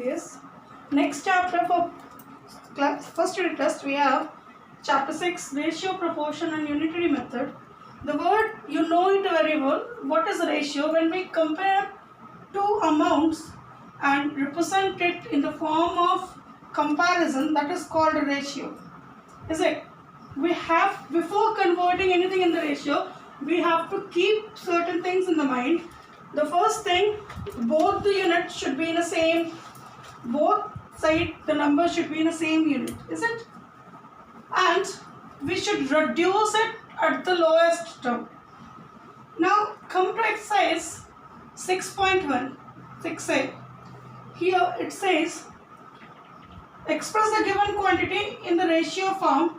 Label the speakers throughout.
Speaker 1: this. Next chapter for first unit test we have chapter 6, ratio, proportion and unitary method. The word you know it very well. What is a ratio? When we compare two amounts and represent it in the form of comparison, that is called a ratio. Is it? We have, before converting anything in the ratio, we have to keep certain things in the mind. The first thing, both the units should be in the same, both side the number should be in the same unit, is it? And we should reduce it at the lowest term. Now come to exercise 6.1, 6a. Here it says, express the given quantity in the ratio form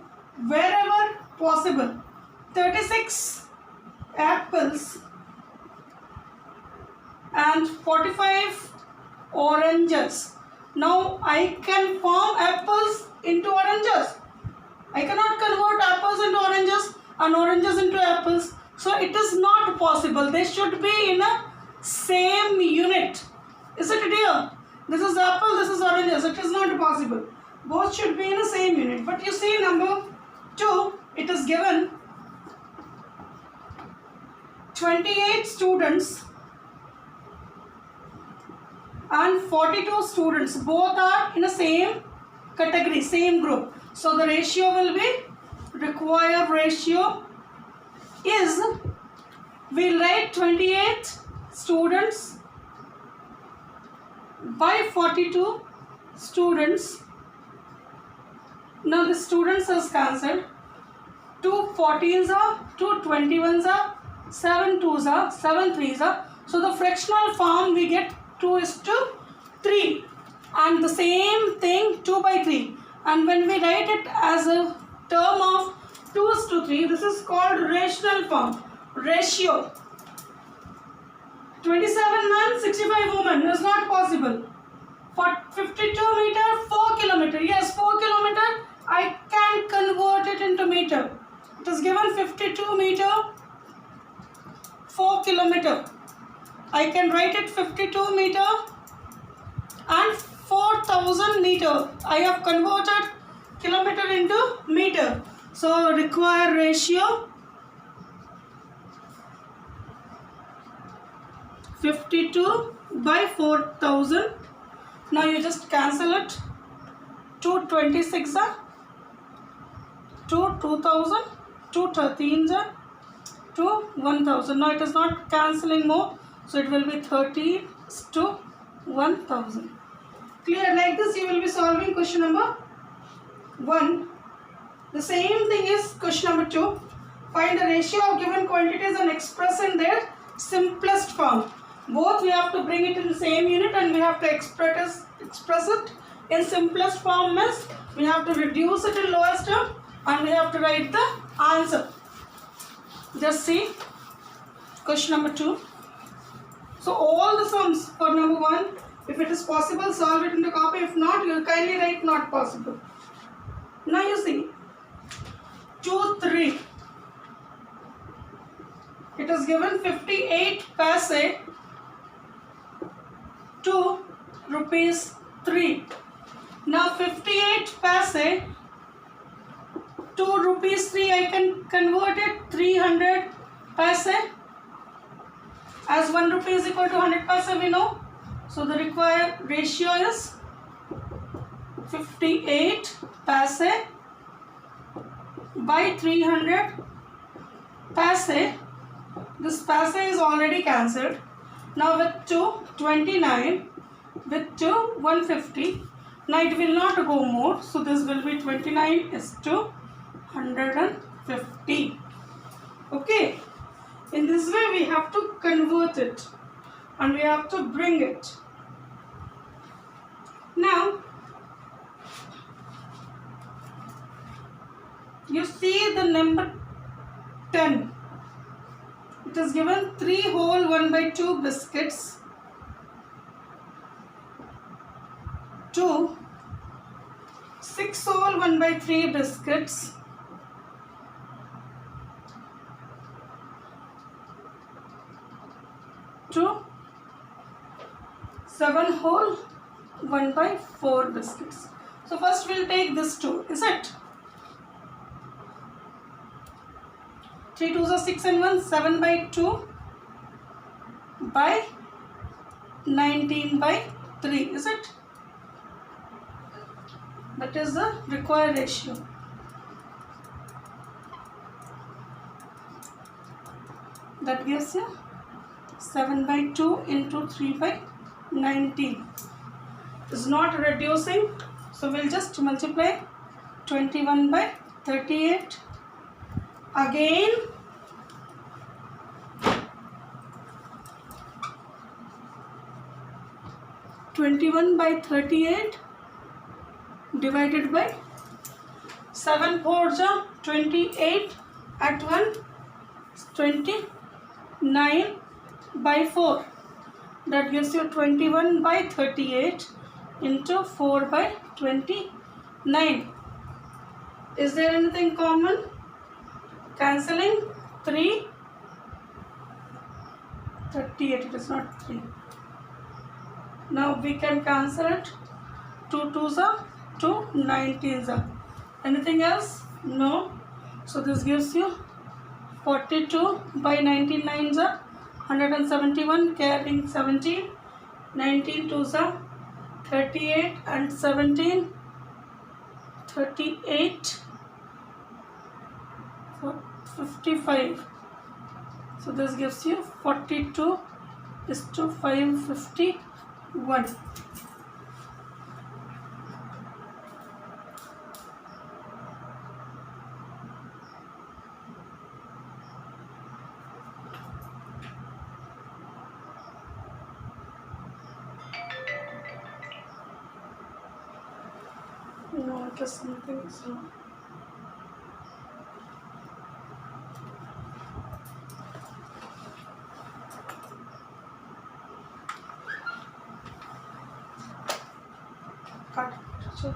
Speaker 1: wherever possible. 36 apples and 45 oranges. Now I can form apples into oranges. I cannot convert apples into oranges and oranges into apples. So it is not possible. They should be in a same unit. Is it clear? This is apple, this is oranges. It is not possible. Both should be in the same unit. But you see number 2, it is given 28 students and 42 students. Both are in the same category, same group. So the ratio will be, required ratio is, we'll write 28 students by 42 students. Now the students is cancelled. 2 14s are, 2 21s are, 7 2s are, 7 3s are. So the fractional form we get 2:3, and the same thing 2 by 3. And when we write it as a term of 2:3, this is called rational form, ratio. 27 men, 65 women is not possible. For 52 meter, 4 kilometer. Yes, 4 kilometer. I can convert it into meter. It is given 52 meter, 4 kilometer. I can write it 52 meter and 4000 meter. I have converted kilometer into meter. So required ratio 52 by 4000. Now you just cancel it. 2 26 are, 2 2000, 2 13s are, 2 1000. Now it is not cancelling more. So it will be 13 to 1000. Clear? Like this you will be solving question number 1. The same thing is question number 2. Find the ratio of given quantities and express in their simplest form. Both we have to bring it in the same unit and we have to express it in simplest form. Means we have to reduce it in lowest term and we have to write the answer. Just see question number 2. So all the sums for number 1, if it is possible, solve it in the copy. If not, you kindly write not possible. Now you see 2 3. It is given 58 paise to rupees 3. Now 58 paise to rupees 3, I can convert it 300 paise. As 1 rupee is equal to 100 paise we know. So the required ratio is 58 paise by 300 paise. This paise is already cancelled. Now with 2 29, with 2 150. Now it will not go more. So this will be 29 is to 150. Okay. In this way we have to convert it and we have to bring it. Now you see the number 10. It is given 3 whole 1/2 biscuits to 6 whole 1/3 biscuits to 7 whole 1 by 4 biscuits. So first we'll take this 2, is it? 3 2s are 6 and 1, 7 by 2 by 19 by 3, is it? That is the required ratio. That gives you 7 by 2 into 3 by 19. Is not reducing, so we'll just multiply 21 by 38. Again, by 38 divided by 7 4s are 28 at 1 29 by 4. That gives you 21 by 38 into 4 by 29. Is there anything common? Cancelling 3 38, it is not 3. Now we can cancel it. 2 2s are 2 19s are. Anything else? No. So this gives you 42 by 99s are 171, carrying 17. 19 2s are 38 and 17 38 55. So this gives you 42 is to 551. No, it is something is wrong. Cut. So,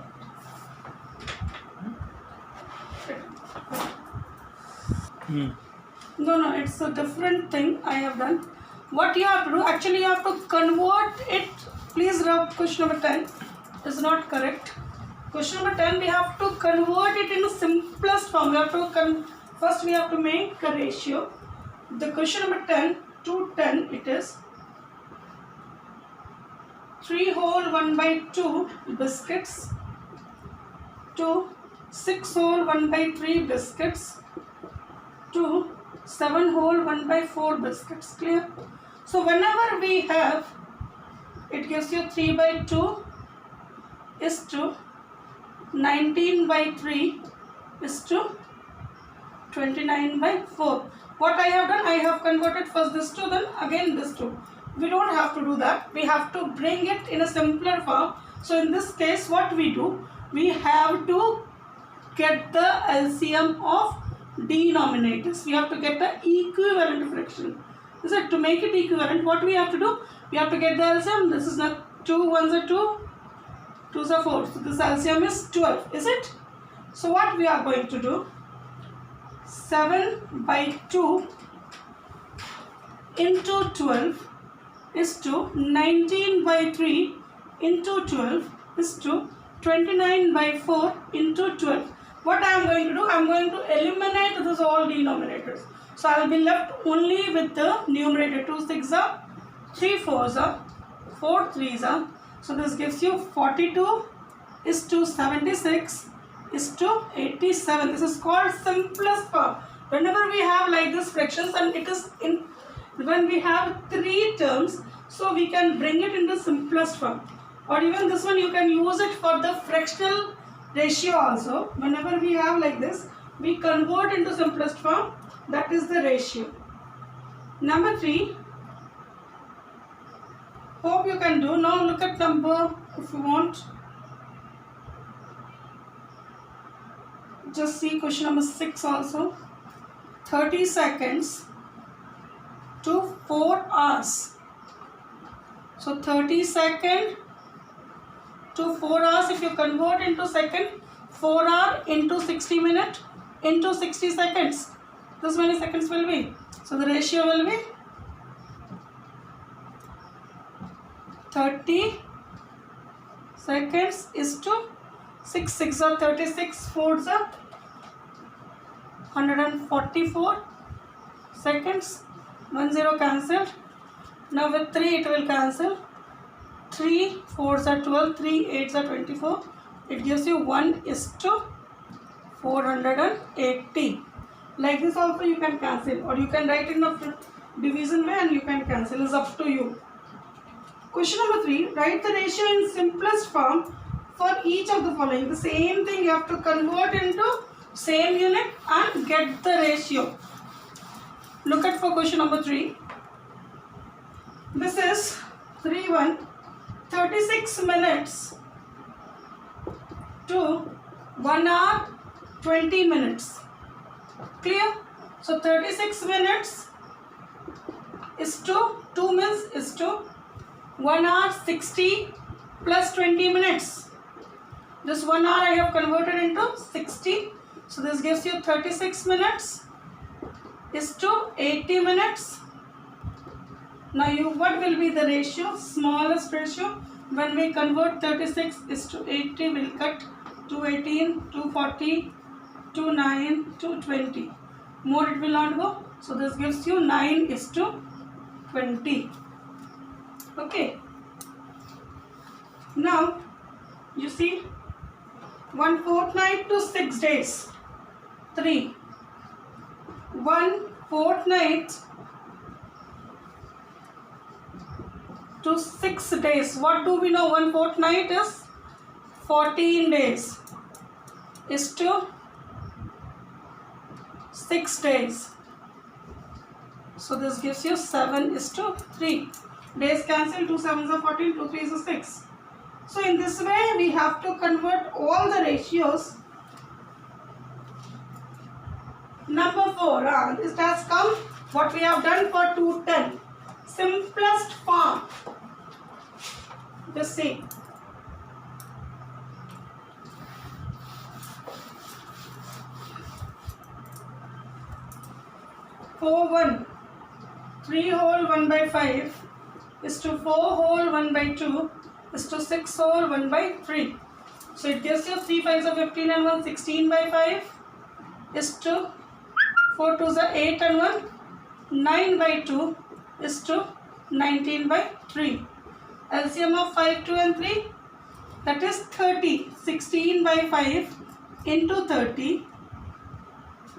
Speaker 1: no, it's a different thing I have done. What you have to do, actually you have to convert it. Please rub question number 10 is not correct. Question number 10, we have to convert it in the simplest form. We have to first we have to make a ratio. The question number 10 to 10, it is 3 whole 1 by 2 biscuits to 6 whole 1 by 3 biscuits to 7 whole 1 by 4 biscuits. Clear? So whenever we have, it gives you 3 by 2 is to 19 by 3 is to 29 by 4. What I have done, I have converted first this 2, then again this 2. We don't have to do that. We have to bring it in a simpler form. So in this case, what we do, we have to get the LCM of denominators. We have to get the equivalent fraction. Is it? To make it equivalent, what we have to do? We have to get the LCM. This is not 2 1s are 2, 2s are 4. So this LCM is 12. Is it? So what we are going to do? 7 by 2 into 12 is to 19 by 3 into 12 is to 29 by 4 into 12. What I am going to do? I am going to eliminate those all denominators. So I will be left only with the numerator. 2 6 are, 3 4s are, 4 3s are. So this gives you 42 is to 76 is to 87. This is called simplest form. Whenever we have like this fractions, and it is in when we have 3 terms, so we can bring it in the simplest form. Or even this one, you can use it for the fractional ratio also. Whenever we have like this, we convert into simplest form. That is the ratio. Number 3. Hope you can do. Now look at number, if you want. Just see question number 6 also. 30 seconds to 4 hours. So 30 seconds to 4 hours, if you convert into second, 4 hour into 60 minutes into 60 seconds. This many seconds will be. So the ratio will be 30 seconds is to 6 6 are 36, 4s are 144 seconds. 1 0 cancelled. Now with 3 it will cancel. 3 4s are 12, 3 8s are 24. It gives you 1:480. Like this also you can cancel, or you can write in a division way and you can cancel. It's up to you. Question number 3. Write the ratio in simplest form for each of the following. The same thing you have to convert into same unit and get the ratio. Look at for question number 3. This is 3:1. 36 minutes to 1 hour 20 minutes. Clear? So 36 minutes is to 2 minutes is to 1 hour 60 plus 20 minutes. This 1 hour I have converted into 60. So this gives you 36 minutes is to 80 minutes. Now what will be the ratio? Smallest ratio. When we convert 36 is to 80, we'll cut 218, 240, 29, 220. More it will not go. So this gives you 9 is to 20. Okay. Now you see 1 fortnight to 6 days. 3. 1 fortnight to 6 days. What do we know? 1 fortnight is 14 days is to 6 days. So this gives you 7 is to 3. Days cancel. 2 7s are 14, 2 3s are 6. So in this way we have to convert all the ratios. Number 4. It has come what we have done for 210. Simplest form. Just see. 4 1. 3 whole 1 by 5 is to 4 whole 1 by 2 is to 6 whole 1 by 3. So it gives you 3 5s are 15 and 1 16 by 5 is to 4 2s are 8 and 1 9 by 2 is to 19 by 3. LCM of 5 2 and 3, that is 30. 16 by 5 into 30.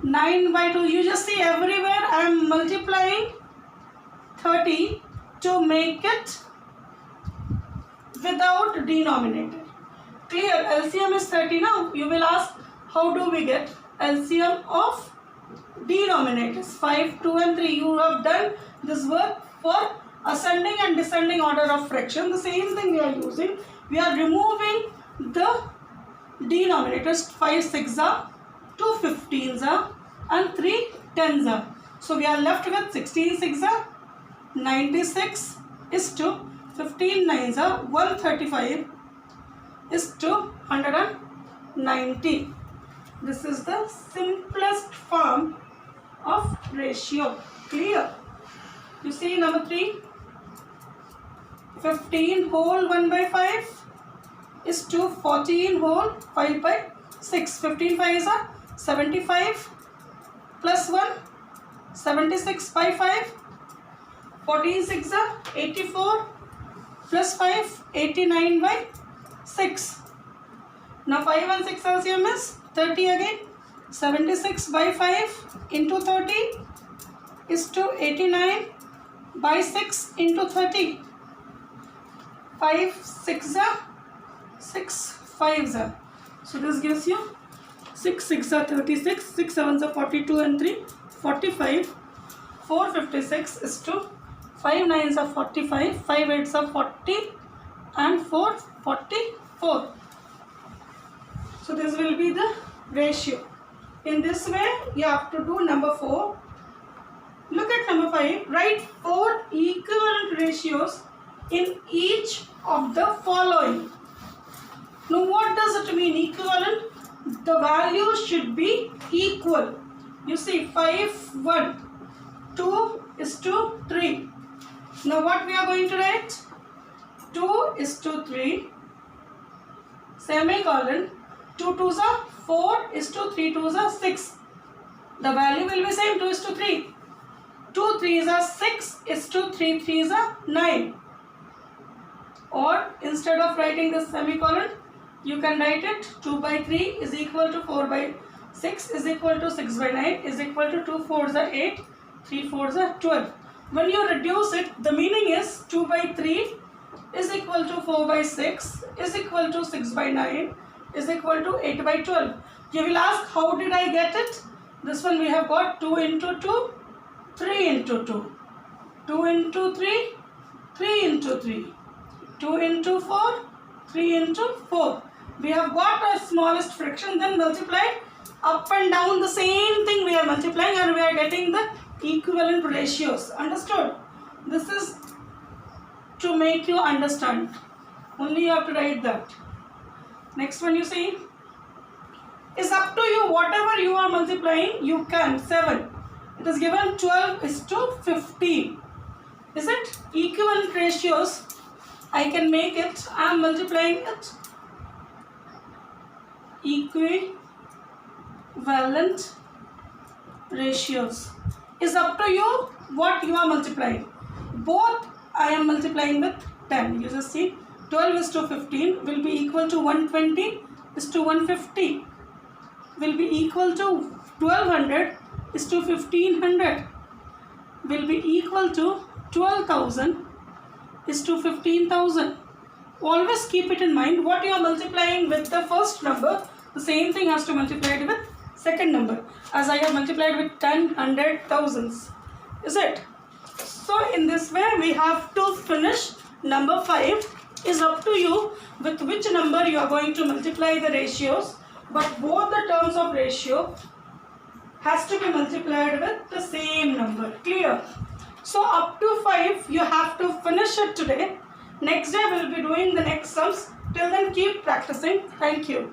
Speaker 1: 9 by 2. You just see everywhere I am multiplying 30 to make it without denominator. Clear? LCM is 30 now. You will ask how do we get LCM of denominators? 5, 2 and 3. You have done this work for ascending and descending order of fraction. The same thing we are using. We are removing the denominators. 5 6 are, 2 15s are and 3 10s are. So we are left with 16 6 are 96 is to 15 9s are 135 is to 190. This is the simplest form of ratio. Clear? You see number 3. 15 whole 1 by 5 is to 14 whole 5 by 6. 15 5s are 75 plus 1 76 by 5. 14 6 are 84 plus 5 89 by 6. Now 5 and 6 LCM is 30 again. 76 by 5 into 30 is to 89 by 6 into 30. 5 6 are 6 5s are. So this gives you 6 6 are 36, 6 7s are 42 and 3 45. 456 is to 5 9s are 45, 5 8s are 40 and 4 44. So this will be the ratio. In this way you have to do number 4. Look at number 5. Write 4 equivalent ratios in each of the following. Now what does it mean equivalent? The values should be equal. You see 5 1 2 is to 3. Now what we are going to write? 2 is to 3 semicolon, 2 2s are 4 is to 3 2s are 6. The value will be same, 2 is to 3. 2 3s are 6 is to 3 3s are 9. Or instead of writing this semicolon, you can write it 2 by 3 is equal to 4 by 6 is equal to 6 by 9 is equal to 2 4s are 8, 3 4s are 12. When you reduce it, the meaning is 2 by 3 is equal to 4 by 6 is equal to 6 by 9 is equal to 8 by 12. You will ask, how did I get it? This one we have got 2 into 2, 3 into 2, 2 into 3, 3 into 3, 2 into 4, 3 into 4. We have got a smallest fraction, then multiplied up and down the same thing we are multiplying, and we are getting the equivalent ratios. Understood? This is to make you understand. Only you have to write that. Next one you see, is up to you. Whatever you are multiplying, you can. 7. It is given 12 is to 15. Is it? Equivalent ratios. I can make it. I am multiplying it. Equivalent ratios. Is up to you what you are multiplying. Both I am multiplying with 10. You just see 12 is to 15 will be equal to 120 is to 150 will be equal to 1200 is to 1500 will be equal to 12,000 is to 15,000. Always keep it in mind, what you are multiplying with the first number, the same thing has to multiply it with second number, as I have multiplied with 10, 100, thousands. Is it? So in this way we have to finish number 5. Is up to you with which number you are going to multiply the ratios, but both the terms of ratio has to be multiplied with the same number. Clear? So up to 5 you have to finish it today. Next day we will be doing the next sums. Till then keep practicing. Thank you.